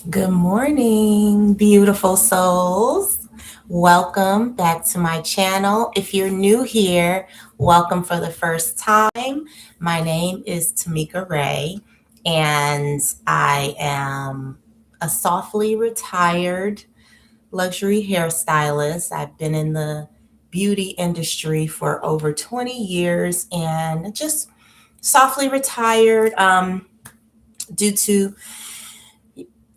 Good morning, beautiful souls. Welcome back to my channel. If you're new here, welcome for the first time. My name is Tamika Ray, and I am a softly retired luxury hairstylist. I've been in the beauty industry for over 20 years and just softly retired due to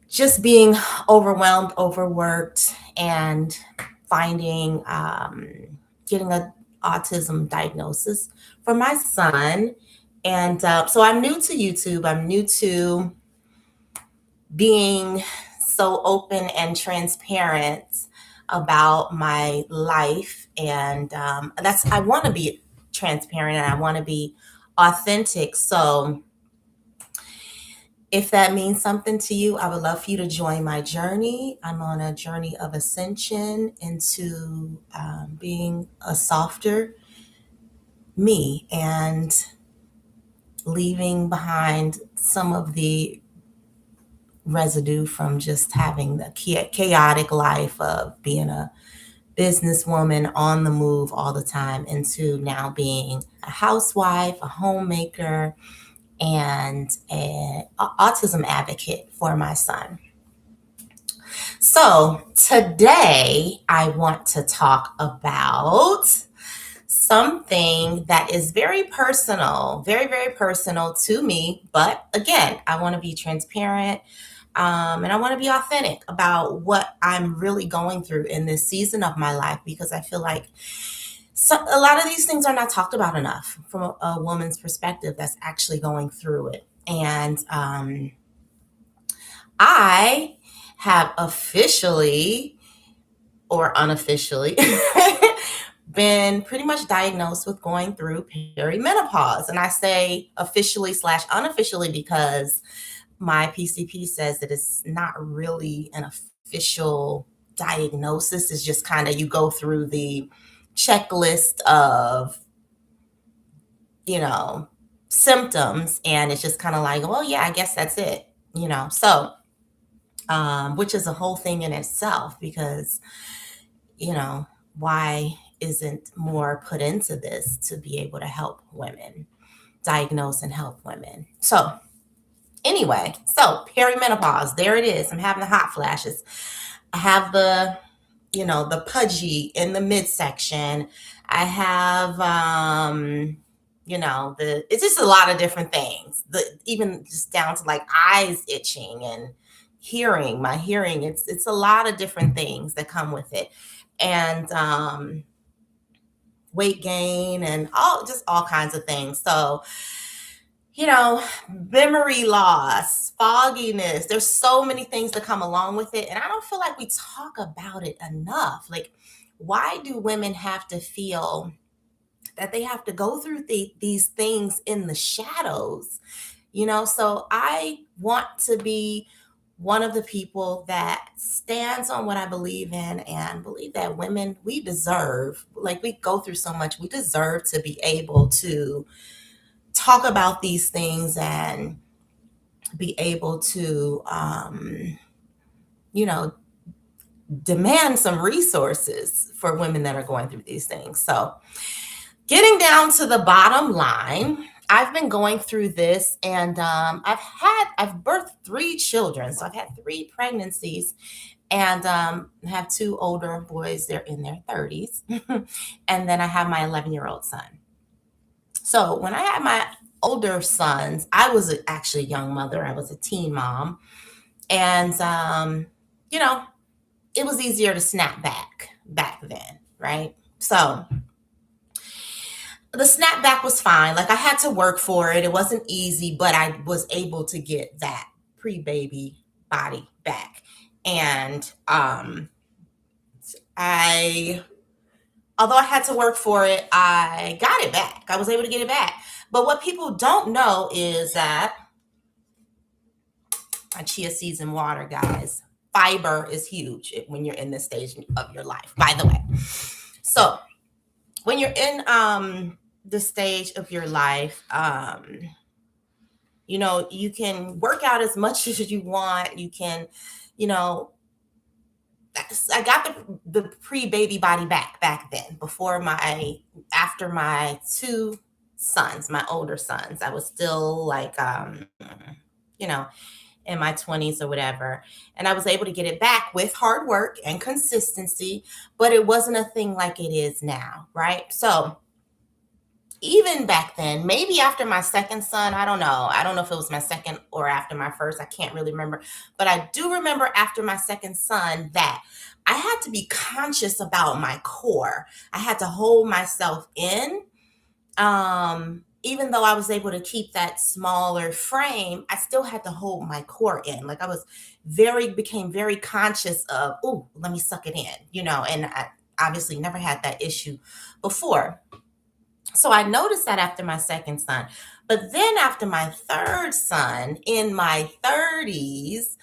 just being overwhelmed, overworked, and finding getting a autism diagnosis for my son. And so I'm new to YouTube. I'm new to being so open and transparent about my life, and that's I want to be transparent and I want to be authentic. So if that means something to you, I would love for you to join my journey. I'm on a journey of ascension into being a softer me and leaving behind some of the residue from just having the chaotic life of being a businesswoman on the move all the time into now being a housewife, a homemaker, and an autism advocate for my son. So today I want to talk about something that is very personal, very, very personal to me. But again, I want to be transparent, and I want to be authentic about what I'm really going through in this season of my life, because I feel like a lot of these things are not talked about enough from a woman's perspective that's actually going through it. And I have officially or unofficially been pretty much diagnosed with going through perimenopause. And I say officially slash unofficially because my PCP says that it's not really an official diagnosis. It's just kind of you go through the checklist of, you know, symptoms, and it's just kind of like, well, yeah, I guess that's it, So, which is a whole thing in itself because, why isn't more put into this to be able to help women, diagnose and help women? So, anyway, so perimenopause, there it is. I'm having the hot flashes. I have the pudgy in the midsection. I have, it's just a lot of different things. Even just down to like eyes itching and my hearing. It's a lot of different things that come with it, and weight gain and all kinds of things. So memory loss, fogginess. There's so many things that come along with it. And I don't feel like we talk about it enough. Like, why do women have to feel that they have to go through these things in the shadows? So I want to be one of the people that stands on what I believe in and believe that women, we deserve, like, we go through so much, we deserve to be able to talk about these things and be able to, demand some resources for women that are going through these things. So, getting down to the bottom line, I've been going through this, and I've birthed 3 children. So I've had 3 pregnancies, and have 2 older boys. They're in their 30s, and then I have my 11-year-old son. So when I had my older sons, I was actually a young mother. I was a teen mom. And, it was easier to snap back then, right? So the snapback was fine. Like, I had to work for it. It wasn't easy, but I was able to get that pre-baby body back. And although I had to work for it, I got it back. I was able to get it back. But what people don't know is that my chia seeds and water, guys, fiber is huge when you're in this stage of your life, by the way. So when you're in the stage of your life, You can work out as much as you want. You can, you know, I got the pre-baby body back then, after my two sons, my older sons. I was still like, you know, in my 20s or whatever. And I was able to get it back with hard work and consistency, but it wasn't a thing like it is now, right? So even back then, maybe after my second son, I don't know. I don't know if it was my second or after my first. I can't really remember. But I do remember after my second son that I had to be conscious about my core. I had to hold myself in. Even though I was able to keep that smaller frame, I still had to hold my core in. Like I was became very conscious of, oh, let me suck it in, and I obviously never had that issue before. So I noticed that after my second son. But then after my third son in my 30s,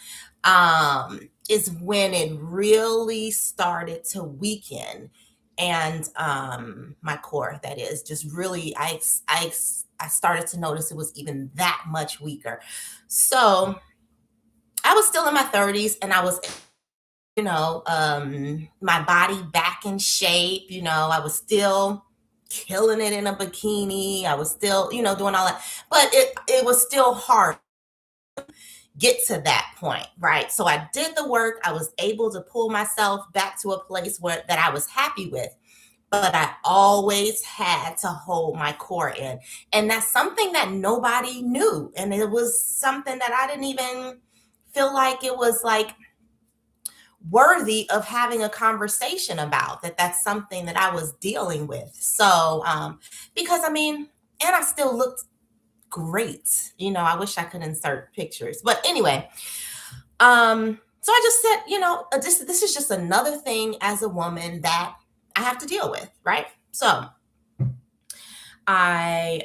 is when it really started to weaken. And my core, that is, just really, I started to notice it was even that much weaker. So I was still in my 30s and I was, my body back in shape. I was still killing it in a bikini. I was still, doing all that, but it was still hard to get to that point, right? So I did the work. I was able to pull myself back to a place that I was happy with, but I always had to hold my core in. And that's something that nobody knew. And it was something that I didn't even feel like it was like worthy of having a conversation about, that's something that I was dealing with. So, because and I still looked great. I wish I could insert pictures, but anyway, so I just said, this is just another thing as a woman that I have to deal with, right? So I,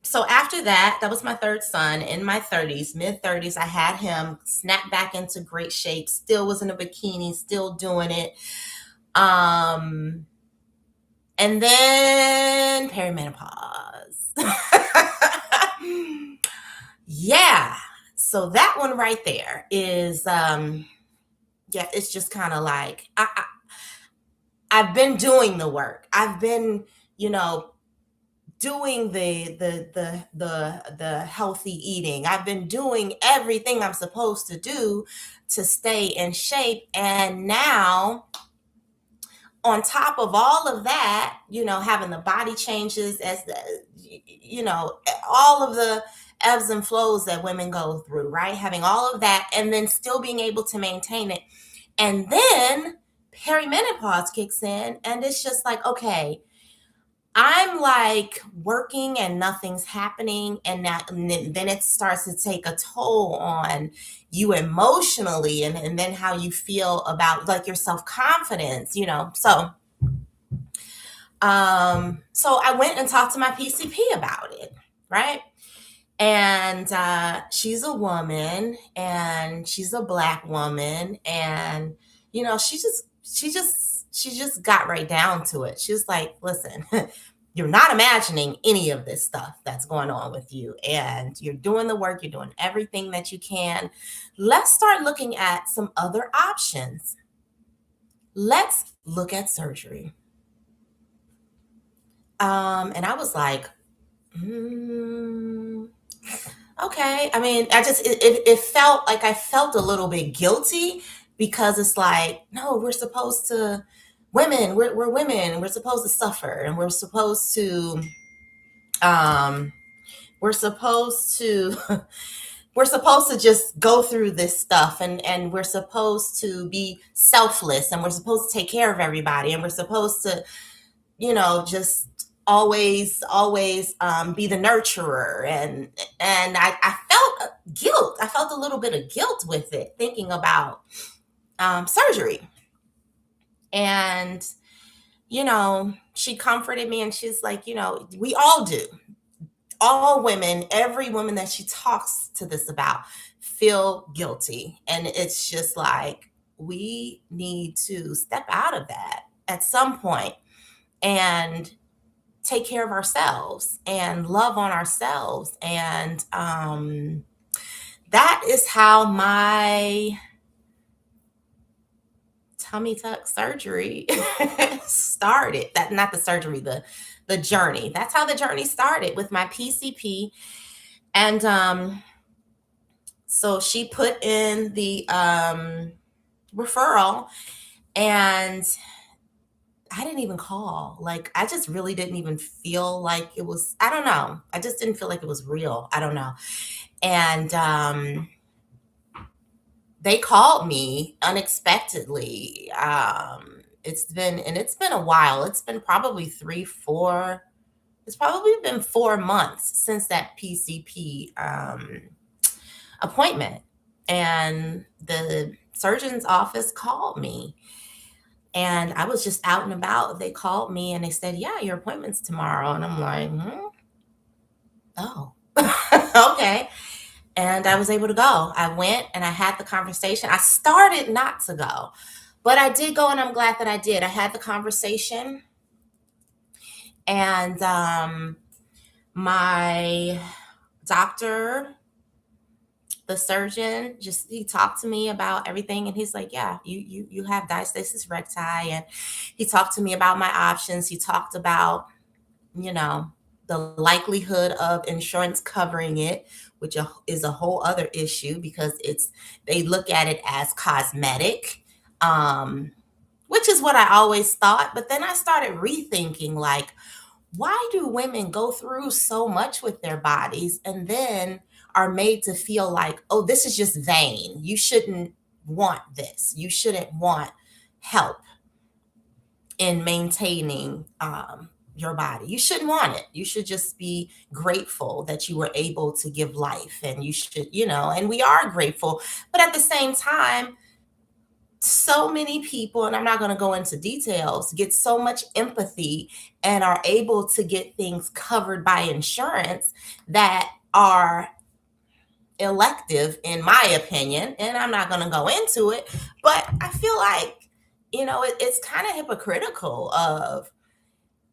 so after that was my third son in my 30s, mid 30s. I had him snap back into great shape, still was in a bikini, still doing it. And then perimenopause. Yeah. So that one right there is, it's just kind of like, I've been doing the work. I've been, doing the healthy eating. I've been doing everything I'm supposed to do to stay in shape. And now, on top of all of that, having the body changes, as all of the ebbs and flows that women go through, right? Having all of that and then still being able to maintain it. And then perimenopause kicks in, and it's just like, okay, I'm like working and nothing's happening. And then it starts to take a toll on you emotionally, and then how you feel about like your self-confidence, So, so I went and talked to my PCP about it, right? And she's a woman, and she's a Black woman, and she just got right down to it. She was like, listen, you're not imagining any of this stuff that's going on with you, and you're doing the work, you're doing everything that you can. Let's start looking at some other options. Let's look at surgery. And I was like, okay. It felt like I felt a little bit guilty, because it's like, no, we're women, and we're supposed to suffer, and um, we're supposed to, we're supposed to just go through this stuff, and we're supposed to be selfless, and we're supposed to take care of everybody, and we're supposed to, just always be the nurturer. And I felt guilt. I felt a little bit of guilt with it, thinking about surgery. And she comforted me, and she's like, we all do. All women, every woman that she talks to this about, feel guilty. And it's just like, we need to step out of that at some point and take care of ourselves and love on ourselves. And that is how my tummy tuck surgery started. That, not the surgery, the journey. That's how the journey started with my PCP. And so she put in the referral, and I didn't even call. Like, I just really didn't even feel like it was, I don't know. I just didn't feel like it was real. I don't know. And they called me unexpectedly. It's been a while. It's been probably it's probably been 4 months since that PCP appointment. And the surgeon's office called me. And I was just out and about. They called me and they said, "Yeah, your appointment's tomorrow." And I'm like, oh, okay. And I was able to go. I went and I had the conversation. I started not to go, but I did go, and I'm glad that I did. I had the conversation, and my doctor, the surgeon, just he talked to me about everything, and he's like, "Yeah, you have diastasis recti," and he talked to me about my options. He talked about, you know, the likelihood of insurance covering it, which is a whole other issue because they look at it as cosmetic, which is what I always thought. But then I started rethinking, like, why do women go through so much with their bodies and then are made to feel like, oh, this is just vain. You shouldn't want this. You shouldn't want help in maintaining your body. You shouldn't want it. You should just be grateful that you were able to give life. And you should, and we are grateful. But at the same time, so many people, and I'm not going to go into details, get so much empathy and are able to get things covered by insurance that are elective, in my opinion. And I'm not going to go into it, but I feel like, it's kind of hypocritical of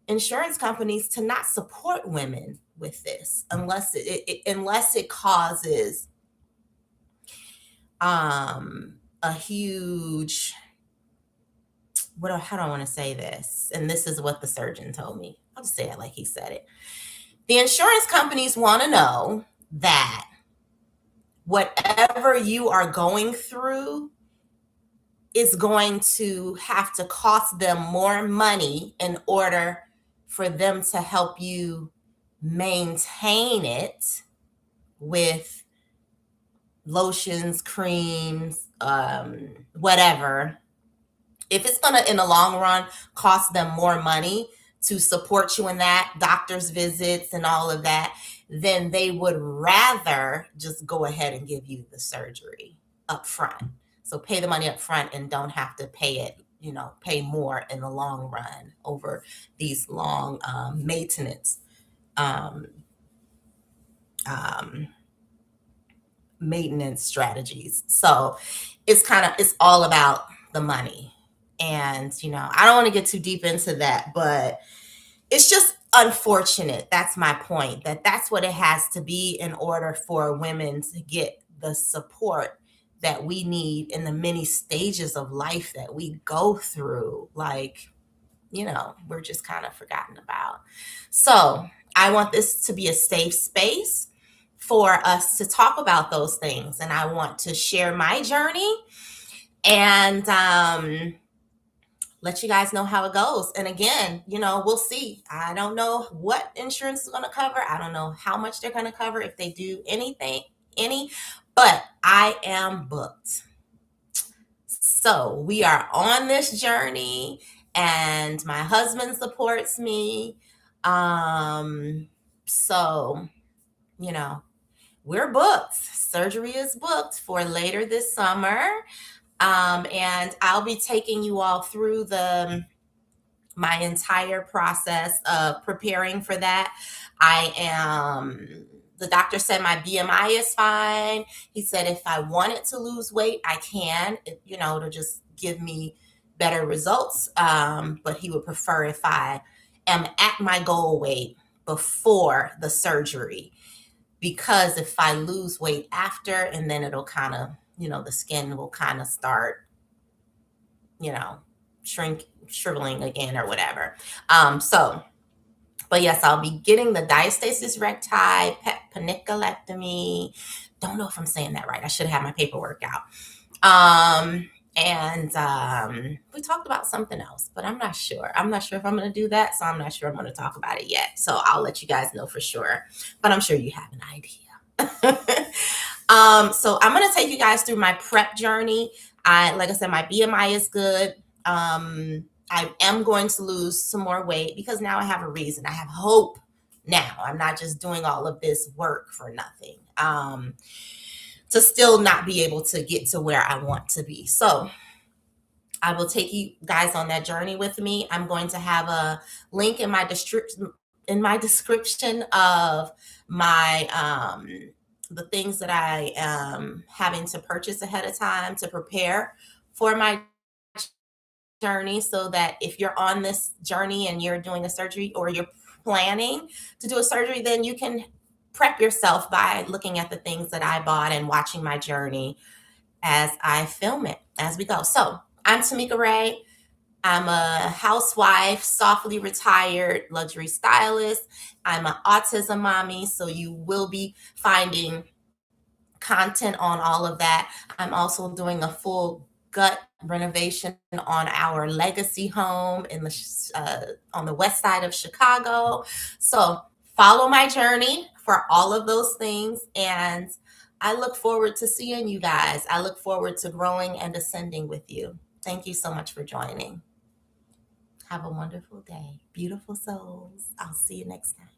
insurance companies to not support women with this unless it causes a huge, how do I want to say this? And this is what the surgeon told me. I'll just say it like he said it. The insurance companies want to know that whatever you are going through is going to have to cost them more money in order for them to help you maintain it with lotions, creams, whatever. If it's going to, in the long run, cost them more money to support you in that, doctor's visits and all of that, then they would rather just go ahead and give you the surgery up front. So pay the money up front and don't have to pay it, pay more in the long run over these long maintenance maintenance strategies. So it's all about the money. And, I don't want to get too deep into that, but it's just unfortunate. That's my point, that's what it has to be in order for women to get the support that we need in the many stages of life that we go through. Like, we're just kind of forgotten about. So I want this to be a safe space for us to talk about those things. And I want to share my journey and let you guys know how it goes. And again, we'll see. I don't know what insurance is going to cover. I don't know how much they're going to cover, if they do but I am booked. So we are on this journey, and my husband supports me. So, we're booked. Surgery is booked for later this summer. And I'll be taking you all through my entire process of preparing for that. The doctor said my BMI is fine. He said if I wanted to lose weight, I can, to just give me better results. But he would prefer if I am at my goal weight before the surgery, because if I lose weight after, and then it'll kind of, the skin will kind of start, you know, shriveling again or whatever. But yes, I'll be getting the diastasis recti, peniculectomy. Don't know if I'm saying that right. I should have my paperwork out. And we talked about something else, but I'm not sure. I'm not sure if I'm going to do that, so I'm not sure I'm going to talk about it yet. So I'll let you guys know for sure, but I'm sure you have an idea. So I'm going to take you guys through my prep journey. Like I said, my BMI is good. I am going to lose some more weight because now I have a reason. I have hope now. I'm not just doing all of this work for nothing. To still not be able to get to where I want to be. So I will take you guys on that journey with me. I'm going to have a link in my description of my the things that I am having to purchase ahead of time to prepare for my journey, so that if you're on this journey and you're doing a surgery or you're planning to do a surgery, then you can prep yourself by looking at the things that I bought and watching my journey as I film it as we go. So I'm Tamika Ray. I'm a housewife, softly retired luxury stylist. I'm an autism mommy, so you will be finding content on all of that. I'm also doing a full gut renovation on our legacy home in the on the west side of Chicago. So follow my journey for all of those things, and I look forward to seeing you guys. I look forward to growing and ascending with you. Thank you so much for joining. Have a wonderful day. Beautiful souls. I'll see you next time.